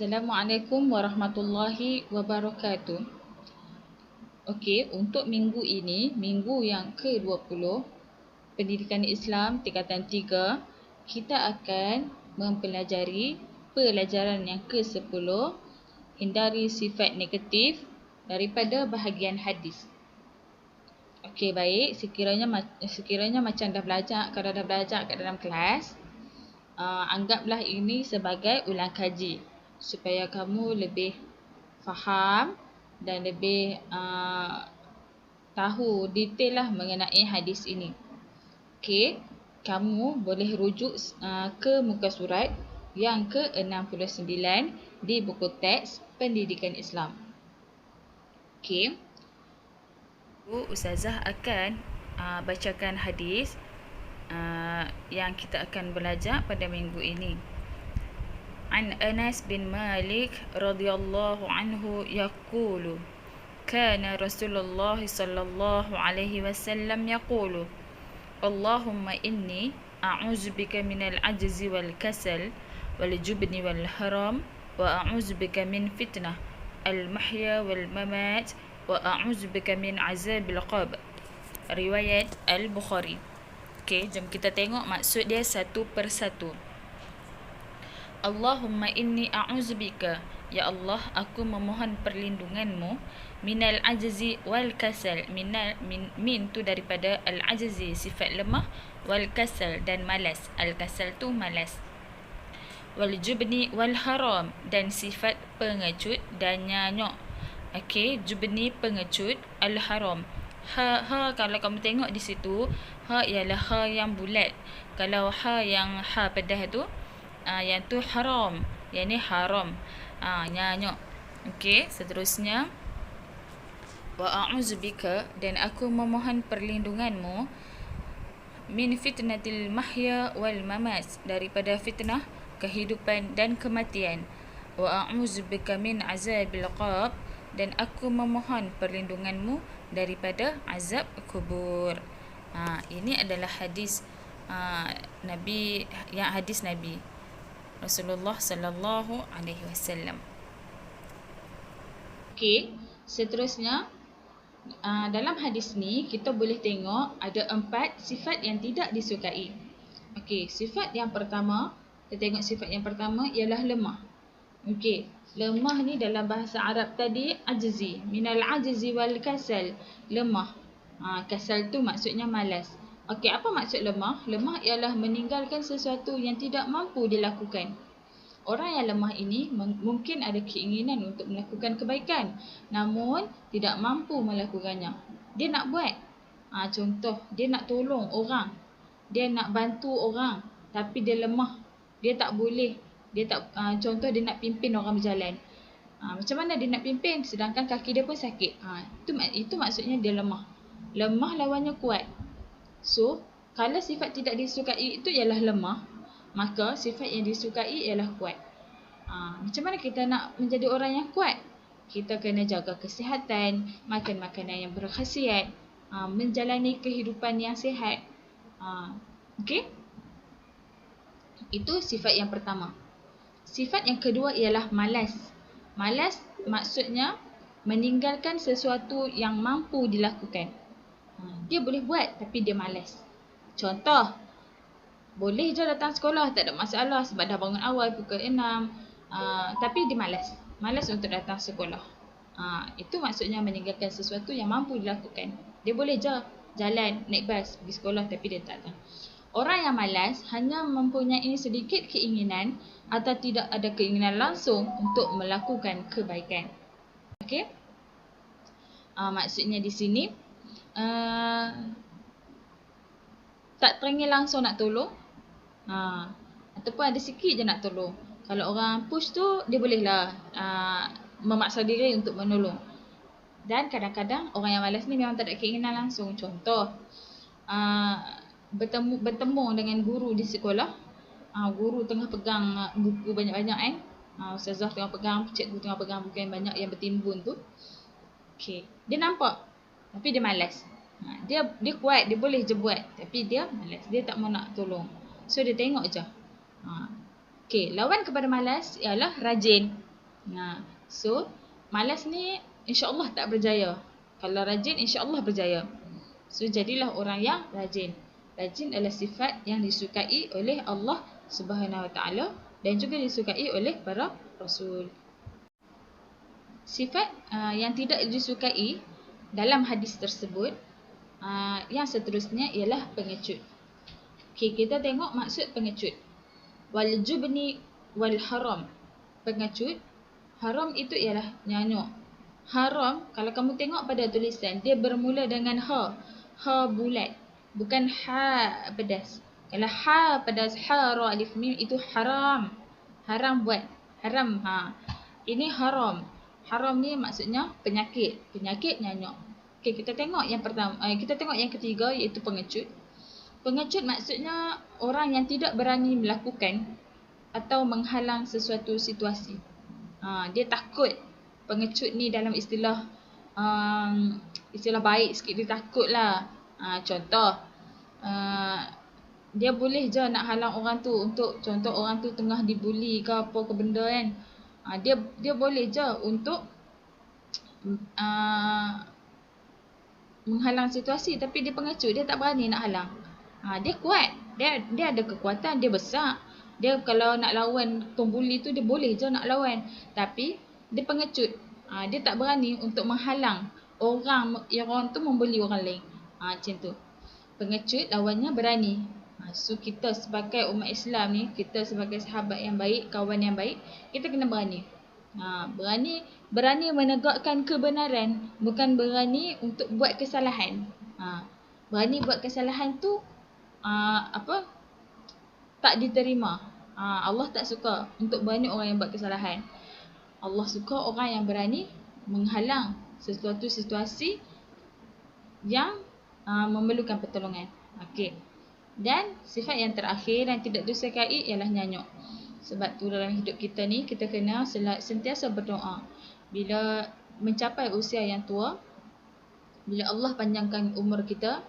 Assalamualaikum warahmatullahi wabarakatuh. Okey, untuk minggu ini, minggu yang ke-20, Pendidikan Islam tingkatan 3, kita akan mempelajari pelajaran yang ke-10, hindari sifat negatif daripada bahagian hadis. Okey, baik. Sekiranya macam dah belajar, kalau dah belajar kat dalam kelas, anggaplah ini sebagai ulang kaji supaya kamu lebih faham dan lebih tahu detail lah mengenai hadis ini. Okey, kamu boleh rujuk ke muka surat yang ke-69 di buku teks Pendidikan Islam. Okey, Ustazah akan bacakan hadis yang kita akan belajar pada minggu ini. An Anas bin Malik radhiyallahu anhu yaqulu kana Rasulullah sallallahu alaihi wasallam yaqulu Allahumma inni a'udzubika minal ajzi wal kasal wal jubni wal haram wa a'udzubika min fitnah al mahya wal mamat wa a'udzubika min azabil qabr. Riwayat Al-Bukhari. Okey, jom kita tengok maksud dia satu persatu. Allahumma inni a'udzubika, ya Allah, aku memohon perlindunganmu, minal ajzi wal kasal. Min tu daripada al ajzi, sifat lemah, wal kasal dan malas. Al kasal tu malas. Wal jubni wal haram, dan sifat pengecut dan nyanyok. Okey, jubni pengecut, al haram. Ha kalau kamu tengok di situ, ha ialah ha yang bulat. Kalau ha yang ha pedah tu, yang tu haram, yang ni haram, nyanyok. Okey, seterusnya wa a'udzubika, dan aku memohon perlindunganmu, min fitnatil mahya wal mamat, daripada fitnah kehidupan dan kematian. Wa a'udzubika min azabil qabr, dan aku memohon perlindunganmu daripada azab kubur. Ini adalah hadis Nabi, yang hadis Nabi Rasulullah sallallahu alaihi wasallam. Okey, seterusnya dalam hadis ni kita boleh tengok ada 4 sifat yang tidak disukai. Okey, sifat yang pertama, kita tengok sifat yang pertama ialah lemah. Okey, lemah ni dalam bahasa Arab tadi ajzi, minal ajzi wal kasal, lemah. Kasal tu maksudnya malas. Okey, apa maksud lemah? Lemah ialah meninggalkan sesuatu yang tidak mampu dilakukan. Orang yang lemah ini mungkin ada keinginan untuk melakukan kebaikan, namun tidak mampu melakukannya. Dia nak buat. Contoh, dia nak tolong orang, dia nak bantu orang, tapi dia lemah. Dia tak boleh. Contoh, dia nak pimpin orang berjalan. Macam mana dia nak pimpin sedangkan kaki dia pun sakit? Itu maksudnya dia lemah. Lemah lawannya kuat. So, kalau sifat tidak disukai itu ialah lemah, maka sifat yang disukai ialah kuat. Macam mana kita nak menjadi orang yang kuat? Kita kena jaga kesihatan, makan makanan yang berkhasiat, menjalani kehidupan yang sihat. Okey? Itu sifat yang pertama. Sifat yang kedua ialah malas. Malas maksudnya meninggalkan sesuatu yang mampu dilakukan. Dia boleh buat tapi dia malas. Contoh, boleh je datang sekolah, tak ada masalah sebab dah bangun awal pukul 6, tapi dia malas. Malas untuk datang sekolah. Itu maksudnya meninggalkan sesuatu yang mampu dilakukan. Dia boleh je jalan, naik bas, pergi sekolah tapi dia tak datang. Orang yang malas hanya mempunyai sedikit keinginan atau tidak ada keinginan langsung untuk melakukan kebaikan. Okey? Maksudnya di sini tak teringin langsung nak tolong, ataupun ada sikit je nak tolong. Kalau orang push tu, dia bolehlah memaksa diri untuk menolong. Dan kadang-kadang orang yang malas ni memang tak ada keinginan langsung. Contoh, bertemu dengan guru di sekolah. Guru tengah pegang buku banyak-banyak kan. Ustazah tengah pegang, cikgu tengah pegang buku yang banyak yang bertimbun tu. Okey, dia nampak tapi dia malas. Dia kuat, dia boleh je buat, tapi dia malas, dia tak mau nak tolong. So dia tengok je. Okey, lawan kepada malas ialah rajin. So malas ni insya-Allah tak berjaya. Kalau rajin insya-Allah berjaya. So jadilah orang yang rajin. Rajin adalah sifat yang disukai oleh Allah Subhanahu Wa Taala dan juga disukai oleh para rasul. Sifat yang tidak disukai dalam hadis tersebut, yang seterusnya ialah pengecut. Okey, kita tengok maksud pengecut. Wal jubni wal haram. Pengecut, haram itu ialah nyanyuk. Haram, kalau kamu tengok pada tulisan, dia bermula dengan ha. Ha bulat, bukan ha pedas. Kalau ha pedas, ha ra alif mim, itu haram. Haram buat. Haram. Ini haram. Haram ni maksudnya penyakit. Penyakit nyanyuk. Okey, kita tengok yang pertama. Kita tengok yang ketiga, iaitu pengecut. Pengecut maksudnya orang yang tidak berani melakukan atau menghalang sesuatu situasi. Dia takut. Pengecut ni dalam istilah baik sikit, dia takut lah. Contoh, dia boleh je nak halang orang tu untuk, contoh orang tu tengah dibuli ke apa ke benda kan. Dia boleh je untuk menghalang situasi, tapi dia pengecut, dia tak berani nak halang. Dia kuat, dia ada kekuatan, dia besar. Dia kalau nak lawan pembuli tu, dia boleh je nak lawan, tapi dia pengecut. Dia tak berani untuk menghalang orang tu membuli orang lain. Macam tu. Pengecut lawannya berani. So kita sebagai umat Islam ni, kita sebagai sahabat yang baik, kawan yang baik, kita kena berani. Berani menegakkan kebenaran, bukan berani untuk buat kesalahan. Berani buat kesalahan tu tak diterima. Allah tak suka untuk banyak orang yang buat kesalahan. Allah suka orang yang berani menghalang sesuatu situasi yang memerlukan pertolongan. Okey. Dan sifat yang terakhir yang tidak disukai ialah nyanyuk. Sebab tu dalam hidup kita ni, kita kena sentiasa berdoa. Bila mencapai usia yang tua, bila Allah panjangkan umur kita,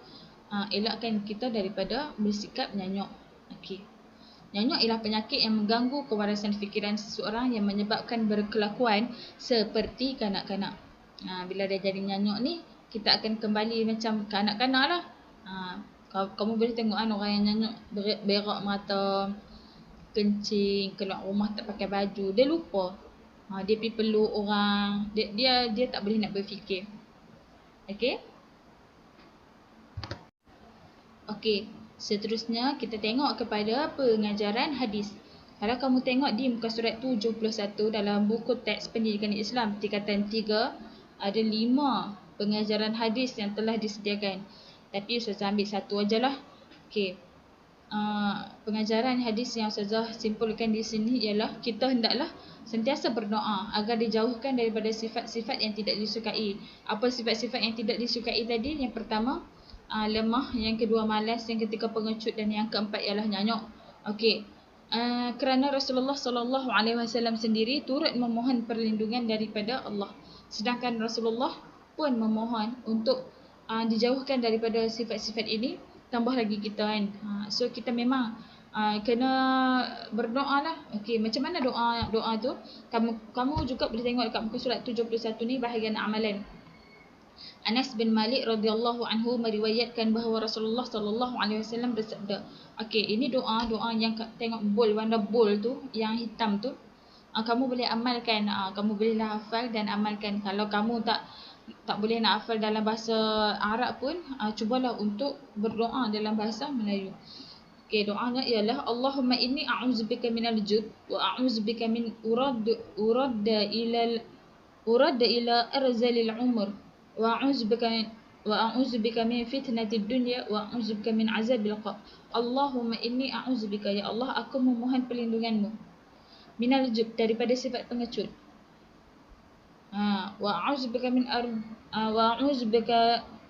elakkan kita daripada bersikap nyanyuk. Okey. Nyanyuk ialah penyakit yang mengganggu kewarasan fikiran seseorang yang menyebabkan berkelakuan seperti kanak-kanak. Bila dia jadi nyanyuk ni, kita akan kembali macam kanak-kanak lah. Kamu boleh tengok orang yang nyanyuk berak mata, kencing, keluar rumah tak pakai baju, dia lupa. Dia pergi peluk orang, dia tak boleh nak berfikir. Okey. Okey, seterusnya kita tengok kepada pengajaran hadis. Kalau kamu tengok di muka surat 71 dalam buku teks pendidikan Islam tingkatan 3, ada 5 pengajaran hadis yang telah disediakan. Tapi Ustazah ambil satu ajalah. Okey. Pengajaran hadis yang Ustazah simpulkan di sini ialah kita hendaklah sentiasa berdoa agar dijauhkan daripada sifat-sifat yang tidak disukai. Apa sifat-sifat yang tidak disukai tadi? Yang pertama, lemah, yang kedua malas, yang ketiga pengecut, dan yang keempat ialah nyanyuk. Okey. Kerana Rasulullah SAW sendiri turut memohon perlindungan daripada Allah. Sedangkan Rasulullah pun memohon untuk dijauhkan daripada sifat-sifat ini, tambah lagi kita kan. So kita memang kena berdoa lah. Okey, macam mana doa tu? Kamu juga boleh tengok dekat muka surat 71 ni, bahagian amalan. Anas bin Malik radhiyallahu anhu meriwayatkan bahawa Rasulullah sallallahu alaihi wasallam bersabda. Okey, ini doa yang tengok bowl, warna bowl tu, yang hitam tu. Kamu boleh amalkan, kamu bolehlah hafal dan amalkan. Kalau kamu tak boleh nak hafal dalam bahasa Arab pun, cubalah untuk berdoa dalam bahasa Melayu. Okey, doanya ialah Allahumma inni a'udzubika minal jub wa a'udzubika min uradda ila arzalil umur wa a'udzubika min fitnatid dunya wa a'udzubika min azabil qabr. Allahumma inni a'udzubika, ya Allah, aku memohon perlindunganmu, minal jub, daripada sifat pengecut. Wa a'udzubika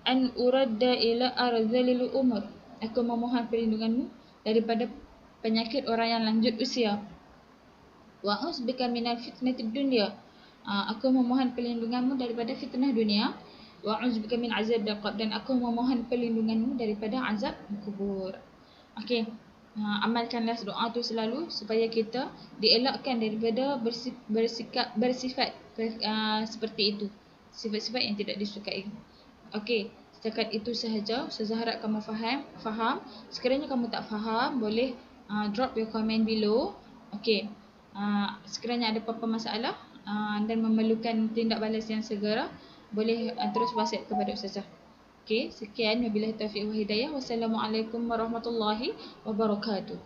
an uradda ila arzalil umur. Aku memohon perlindunganmu daripada penyakit orang yang lanjut usia. Wa a'udzubika minal fitnatid dunya. Aku memohon perlindunganmu daripada fitnah dunia. Wa a'udzubika min azabil qabr, dan aku memohon perlindunganmu daripada azab kubur. Okey. amalkanlah doa tu selalu supaya kita dielakkan daripada bersifat seperti itu, sifat-sifat yang tidak disukai. Okey, setakat itu sahaja. Ustazah harap kamu faham. Sekiranya kamu tak faham, boleh drop your comment below. Okey, sekiranya ada apa-apa masalah dan memerlukan tindak balas yang segera, boleh terus WhatsApp kepada Ustazah. Okey, sekian. Wabillahi taufiq wal hidayah. Wassalamualaikum warahmatullahi wabarakatuh.